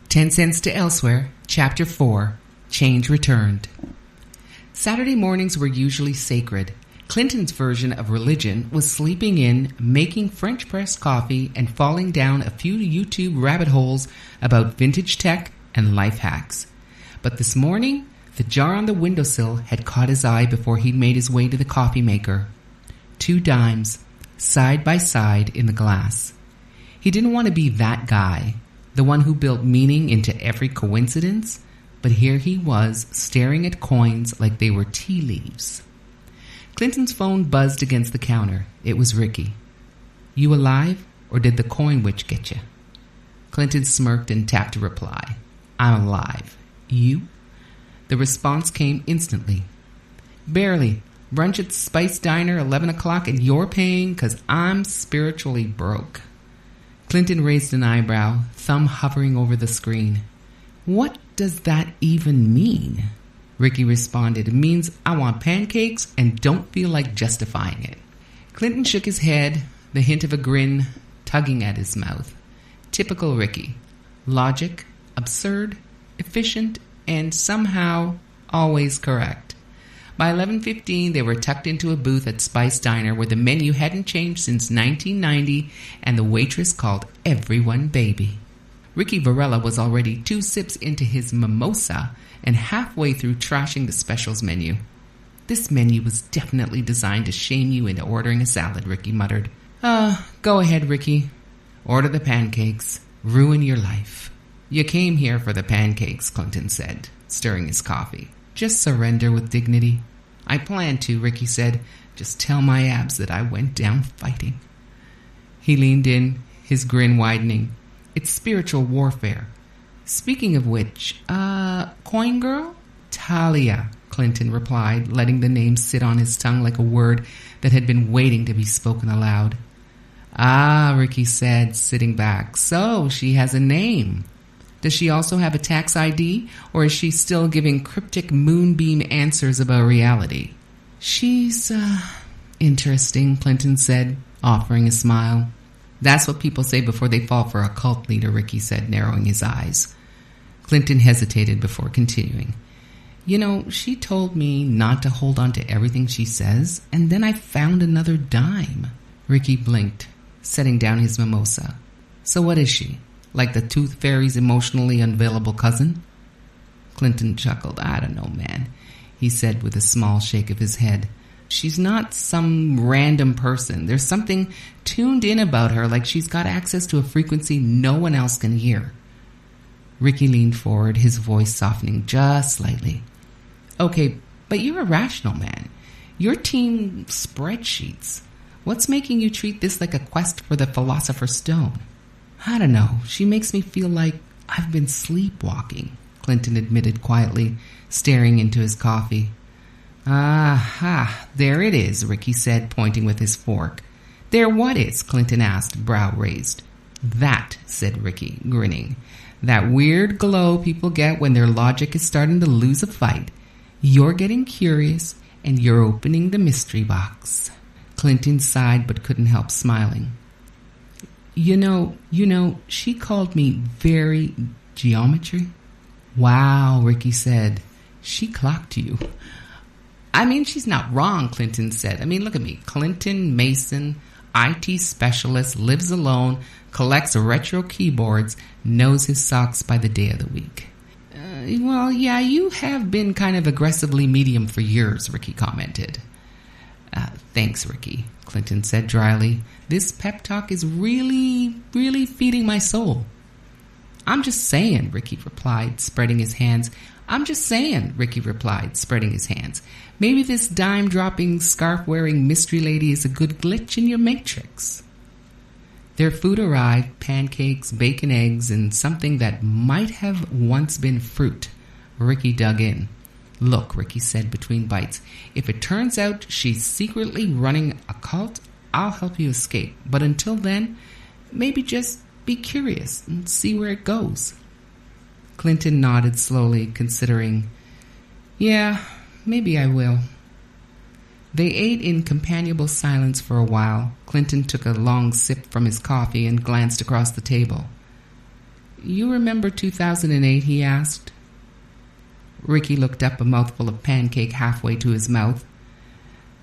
10 Cents to Elsewhere, Chapter 4, Change Returned. Saturday mornings were usually sacred. Clinton's version of religion was sleeping in, making French press coffee, and falling down a few YouTube rabbit holes about vintage tech and life hacks. But this morning, the jar on the windowsill had caught his eye before he'd made his way to the coffee maker. 2 dimes, side by side in the glass. He didn't want to be that guy, the one who built meaning into every coincidence, but here he was, staring at coins like they were tea leaves. Clinton's phone buzzed against the counter. It was Ricky. "You alive, or did the coin witch get you?" Clinton smirked and tapped a reply. "I'm alive. You?" The response came instantly. "Barely. Brunch at Spice Diner, 11 o'clock, and you're paying 'cause I'm spiritually broke." Clinton raised an eyebrow, thumb hovering over the screen. "What does that even mean?" Ricky responded, "It means I want pancakes and don't feel like justifying it." Clinton shook his head, the hint of a grin tugging at his mouth. Typical Ricky. Logic, absurd, efficient, and somehow always correct. By 11:15, they were tucked into a booth at Spice Diner where the menu hadn't changed since 1990 and the waitress called everyone baby. Ricky Varela was already 2 sips into his mimosa and halfway through trashing the specials menu. "This menu was definitely designed to shame you into ordering a salad," Ricky muttered. Go ahead, Ricky. Order the pancakes. Ruin your life." "You came here for the pancakes," Clinton said, stirring his coffee. "Just surrender with dignity." "I plan to," Ricky said. "Just tell my abs that I went down fighting." He leaned in, his grin widening. "It's spiritual warfare. Speaking of which, coin girl?" "Talia," Clinton replied, letting the name sit on his tongue like a word that had been waiting to be spoken aloud. "Ah," Ricky said, sitting back. "So she has a name. Does she also have a tax ID, or is she still giving cryptic moonbeam answers about reality?" "She's, interesting," Clinton said, offering a smile. "That's what people say before they fall for a cult leader," Ricky said, narrowing his eyes. Clinton hesitated before continuing. "You know, she told me not to hold on to everything she says, and then I found another dime." Ricky blinked, setting down his mimosa. "So what is she? Like the Tooth Fairy's emotionally unavailable cousin?" Clinton chuckled. "I don't know, man," he said with a small shake of his head. "She's not some random person. There's something tuned in about her, like she's got access to a frequency no one else can hear." Ricky leaned forward, his voice softening just slightly. "Okay, but you're a rational man. Your team spreadsheets. What's making you treat this like a quest for the Philosopher's Stone?" "I don't know. She makes me feel like I've been sleepwalking," Clinton admitted quietly, staring into his coffee. "Aha, there it is," Ricky said, pointing with his fork. "There what is?" Clinton asked, brow raised. "That," said Ricky, grinning. "That weird glow people get when their logic is starting to lose a fight. You're getting curious, and you're opening the mystery box." Clinton sighed but couldn't help smiling. You know, she called me very geometry." "Wow," Ricky said. "She clocked you." "I mean, she's not wrong," Clinton said. "I mean, look at me. Clinton Mason, IT specialist, lives alone, collects retro keyboards, knows his socks by the day of the week." Well, yeah, you have been kind of aggressively medium for years," Ricky commented. "Thanks, Ricky," Clinton said dryly. "This pep talk is really, really feeding my soul." "I'm just saying," Ricky replied, spreading his hands. "Maybe this dime-dropping, scarf-wearing mystery lady is a good glitch in your matrix." Their food arrived, pancakes, bacon, eggs, and something that might have once been fruit. Ricky dug in. "Look," Ricky said between bites, "if it turns out she's secretly running a cult, I'll help you escape. But until then, maybe just be curious and see where it goes." Clinton nodded slowly, considering. "Yeah, maybe I will." They ate in companionable silence for a while. Clinton took a long sip from his coffee and glanced across the table. You remember 2008, he asked. Ricky looked up, a mouthful of pancake halfway to his mouth.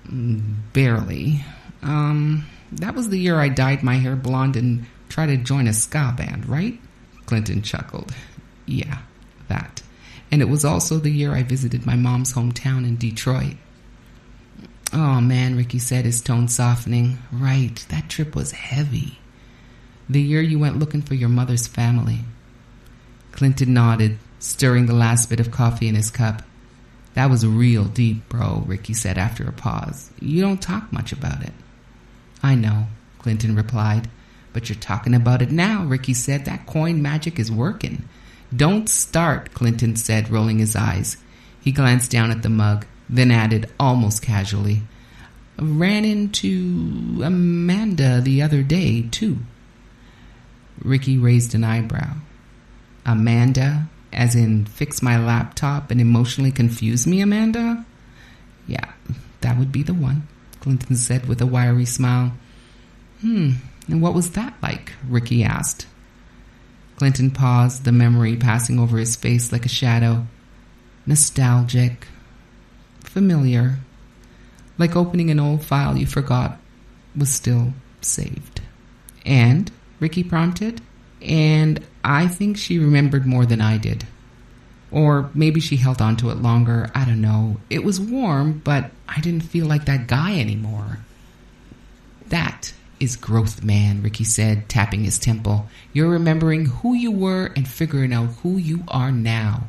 Barely. That was the year I dyed my hair blonde and tried to join a ska band, right? Clinton chuckled. Yeah, that. And it was also the year I visited my mom's hometown in Detroit. Oh man, Ricky said, his tone softening. Right, that trip was heavy. The year you went looking for your mother's family. Clinton nodded, stirring the last bit of coffee in his cup. That was real deep, bro, Ricky said after a pause. You don't talk much about it. I know, Clinton replied. But you're talking about it now, Ricky said. That coin magic is working. Don't start, Clinton said, rolling his eyes. He glanced down at the mug, then added almost casually, ran into Amanda the other day, too. Ricky raised an eyebrow. Amanda, as in fix my laptop and emotionally confuse me, Amanda? Yeah, that would be the one, Clinton said with a wiry smile. And what was that like? Ricky asked. Clinton paused, the memory passing over his face like a shadow. Nostalgic. Familiar. Like opening an old file you forgot was still saved. And? Ricky prompted. And I think she remembered more than I did. Or maybe she held on to it longer. I don't know. It was warm, but I didn't feel like that guy anymore. That is growth, man, Ricky said, tapping his temple. You're remembering who you were and figuring out who you are now.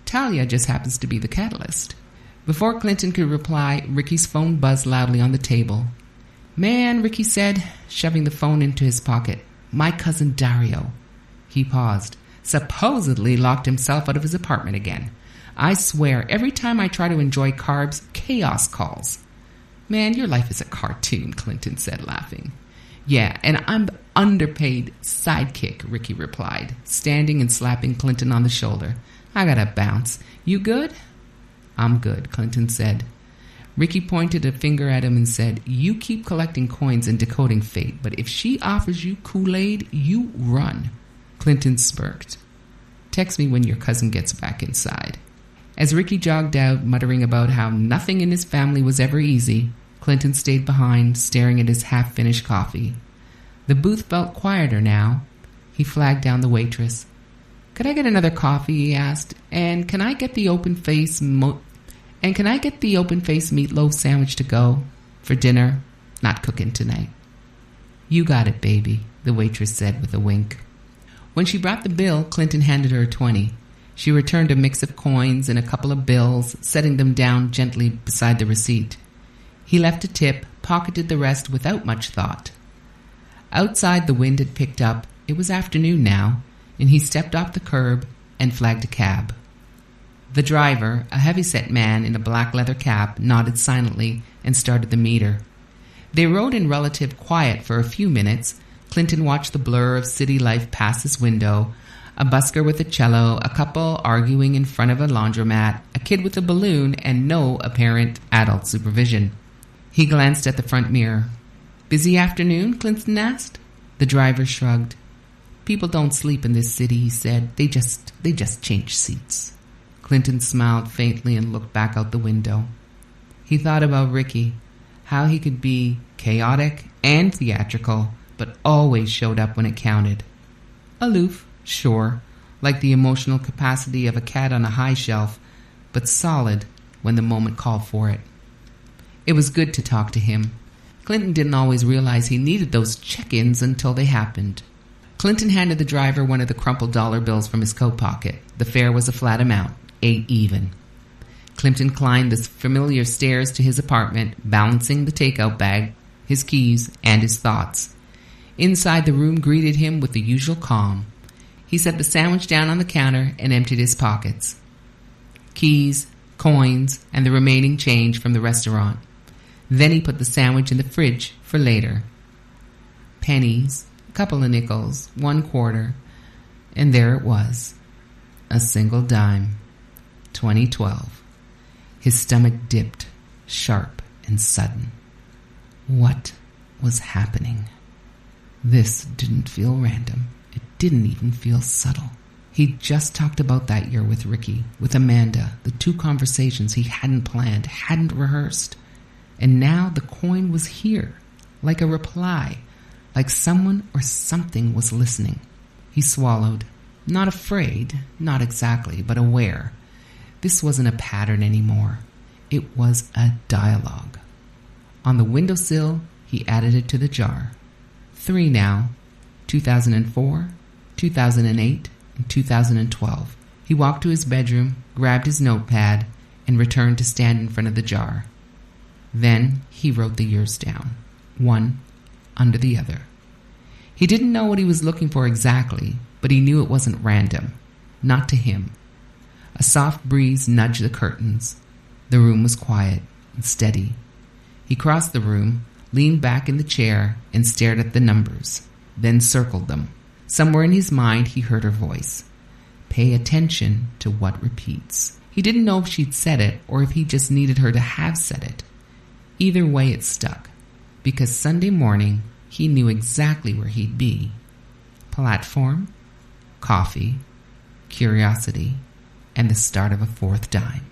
Talia just happens to be the catalyst. Before Clinton could reply, Ricky's phone buzzed loudly on the table. Man, Ricky said, shoving the phone into his pocket. My cousin Dario. He paused, supposedly locked himself out of his apartment again. I swear, every time I try to enjoy carbs, chaos calls. Man, your life is a cartoon, Clinton said, laughing. Yeah, and I'm the underpaid sidekick, Ricky replied, standing and slapping Clinton on the shoulder. I gotta bounce. You good? I'm good, Clinton said. Ricky pointed a finger at him and said, you keep collecting coins and decoding fate, but if she offers you Kool-Aid, you run. Clinton smirked. Text me when your cousin gets back inside. As Ricky jogged out, muttering about how nothing in his family was ever easy, Clinton stayed behind, staring at his half-finished coffee. The booth felt quieter now. He flagged down the waitress. Could I get another coffee, he asked, and can I get the open-face meatloaf sandwich to go? For dinner, not cooking tonight. You got it, baby, the waitress said with a wink. When she brought the bill, Clinton handed her a 20. She returned a mix of coins and a couple of bills, setting them down gently beside the receipt. He left a tip, pocketed the rest without much thought. Outside, the wind had picked up. It was afternoon now, and he stepped off the curb and flagged a cab. The driver, a heavy-set man in a black leather cap, nodded silently and started the meter. They rode in relative quiet for a few minutes. Clinton watched the blur of city life pass his window, a busker with a cello, a couple arguing in front of a laundromat, a kid with a balloon, and no apparent adult supervision. He glanced at the front mirror. Busy afternoon? Clinton asked. The driver shrugged. People don't sleep in this city, he said. They just change seats. Clinton smiled faintly and looked back out the window. He thought about Ricky, how he could be chaotic and theatrical, but always showed up when it counted. Aloof, sure, like the emotional capacity of a cat on a high shelf, but solid when the moment called for it. It was good to talk to him. Clinton didn't always realize he needed those check-ins until they happened. Clinton handed the driver one of the crumpled dollar bills from his coat pocket. The fare was a flat amount, 8 even. Clinton climbed the familiar stairs to his apartment, balancing the takeout bag, his keys, and his thoughts. Inside, the room greeted him with the usual calm. He set the sandwich down on the counter and emptied his pockets. Keys, coins, and the remaining change from the restaurant. Then he put the sandwich in the fridge for later. Pennies, a couple of nickels, 1 quarter, and there it was. A single dime. 2012. His stomach dipped, sharp and sudden. What was happening? This didn't feel random. It didn't even feel subtle. He'd just talked about that year with Ricky, with Amanda, the 2 conversations he hadn't planned, hadn't rehearsed. And now the coin was here, like a reply, like someone or something was listening. He swallowed, not afraid, not exactly, but aware. This wasn't a pattern anymore. It was a dialogue. On the windowsill, he added it to the jar. 3 now, 2004, 2008, and 2012. He walked to his bedroom, grabbed his notepad, and returned to stand in front of the jar. Then he wrote the years down, one under the other. He didn't know what he was looking for exactly, but he knew it wasn't random. Not to him. A soft breeze nudged the curtains. The room was quiet and steady. He crossed the room, leaned back in the chair, and stared at the numbers, then circled them. Somewhere in his mind he heard her voice. Pay attention to what repeats. He didn't know if she'd said it or if he just needed her to have said it. Either way it stuck, because Sunday morning he knew exactly where he'd be. Platform, coffee, curiosity, and the start of a 4th dime.